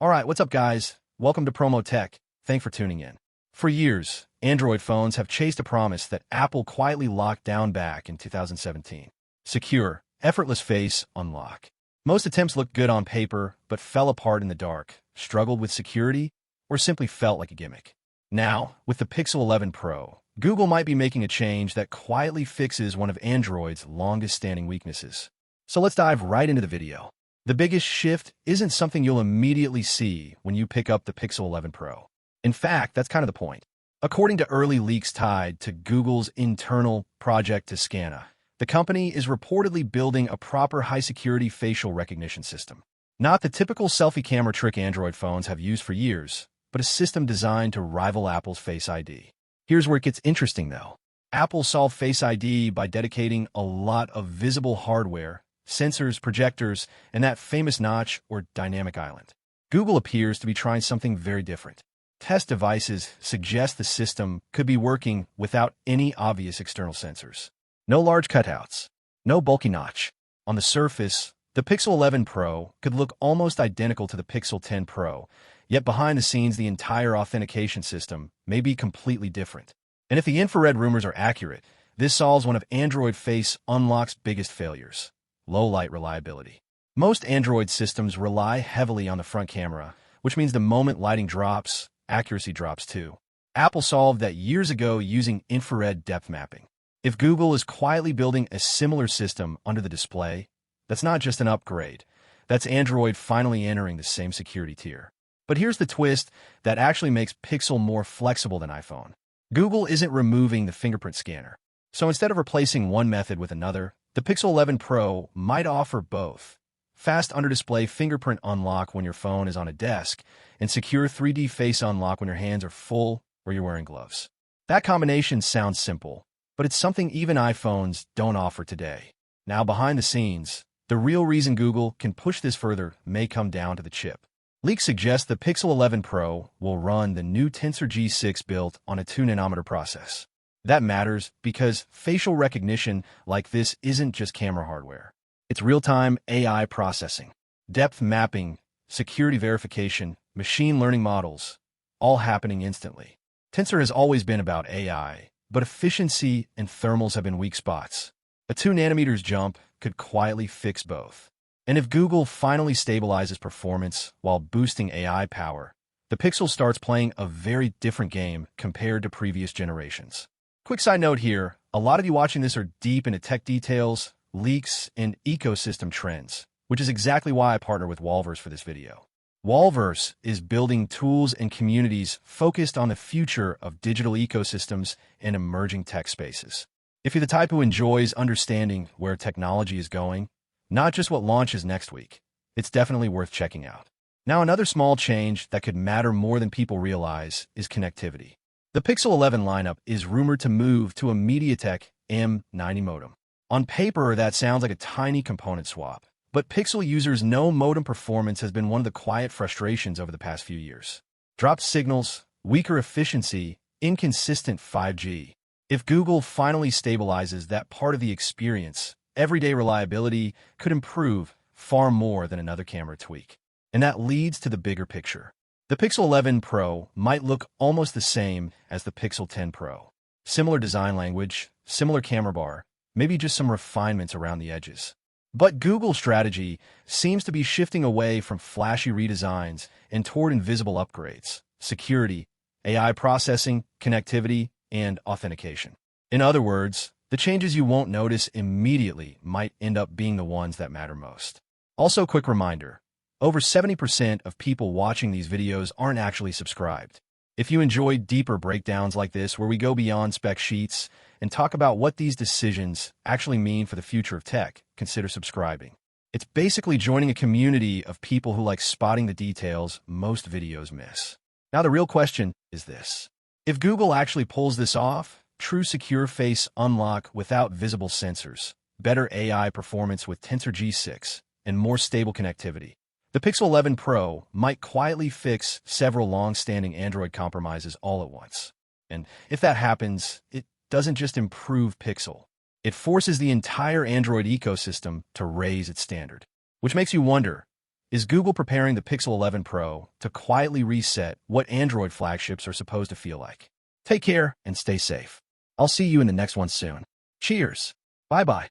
All right, what's up, guys? Welcome to Promotech. Thanks for tuning in. For years, Android phones have chased a promise that Apple quietly locked down back in 2017. Secure, effortless face unlock. Most attempts looked good on paper, but fell apart in the dark, struggled with security, or simply felt like a gimmick. Now, with the Pixel 11 Pro, Google might be making a change that quietly fixes one of Android's longest-standing weaknesses. So let's dive right into the video. The biggest shift isn't something you'll immediately see when you pick up the Pixel 11 Pro. In fact, that's kind of the point. According to early leaks tied to Google's internal Project Toscana, the company is reportedly building a proper high-security facial recognition system. Not the typical selfie camera trick Android phones have used for years, but a system designed to rival Apple's Face ID. Here's where it gets interesting, though. Apple solved Face ID by dedicating a lot of visible hardware, sensors, projectors, and that famous notch or dynamic island. Google appears to be trying something very different. Test devices suggest the system could be working without any obvious external sensors. No large cutouts, no bulky notch. On the surface, the Pixel 11 Pro could look almost identical to the Pixel 10 Pro, yet behind the scenes the entire authentication system may be completely different. And if the infrared rumors are accurate, this solves one of Android Face Unlock's biggest failures: low-light reliability. Most Android systems rely heavily on the front camera, which means the moment lighting drops, accuracy drops too. Apple solved that years ago using infrared depth mapping. If Google is quietly building a similar system under the display, that's not just an upgrade. That's Android finally entering the same security tier. But here's the twist that actually makes Pixel more flexible than iPhone. Google isn't removing the fingerprint scanner. So instead of replacing one method with another, the Pixel 11 Pro might offer both: fast under-display fingerprint unlock when your phone is on a desk, and secure 3D face unlock when your hands are full or you're wearing gloves. That combination sounds simple, but it's something even iPhones don't offer today. Now, behind the scenes, the real reason Google can push this further may come down to the chip. Leaks suggest the Pixel 11 Pro will run the new Tensor G6 built on a 2nm process. That matters because facial recognition like this isn't just camera hardware. It's real-time AI processing, depth mapping, security verification, machine learning models, all happening instantly. Tensor has always been about AI, but efficiency and thermals have been weak spots. A 2nm jump could quietly fix both. And if Google finally stabilizes performance while boosting AI power, the Pixel starts playing a very different game compared to previous generations. Quick side note here, a lot of you watching this are deep into tech details, leaks, and ecosystem trends, which is exactly why I partner with Walverse for this video. Walverse is building tools and communities focused on the future of digital ecosystems and emerging tech spaces. If you're the type who enjoys understanding where technology is going, not just what launches next week, it's definitely worth checking out. Now, another small change that could matter more than people realize is connectivity. The Pixel 11 lineup is rumored to move to a MediaTek M90 modem. On paper, that sounds like a tiny component swap, but Pixel users know modem performance has been one of the quiet frustrations over the past few years. Dropped signals, weaker efficiency, inconsistent 5G. If Google finally stabilizes that part of the experience, everyday reliability could improve far more than another camera tweak. And that leads to the bigger picture. The Pixel 11 Pro might look almost the same as the Pixel 10 Pro. Similar design language, similar camera bar, maybe just some refinements around the edges. But Google's strategy seems to be shifting away from flashy redesigns and toward invisible upgrades: security, AI processing, connectivity, and authentication. In other words, the changes you won't notice immediately might end up being the ones that matter most. Also, quick reminder, over 70% of people watching these videos aren't actually subscribed. If you enjoy deeper breakdowns like this, where we go beyond spec sheets and talk about what these decisions actually mean for the future of tech, consider subscribing. It's basically joining a community of people who like spotting the details most videos miss. Now, the real question is this: if Google actually pulls this off, true secure face unlock without visible sensors, better AI performance with Tensor G6, and more stable connectivity, the Pixel 11 Pro might quietly fix several long-standing Android compromises all at once. And if that happens, it doesn't just improve Pixel. It forces the entire Android ecosystem to raise its standard. Which makes you wonder, Is Google preparing the Pixel 11 Pro to quietly reset what Android flagships are supposed to feel like? Take care and stay safe. I'll see you in the next one soon. Cheers. Bye-bye.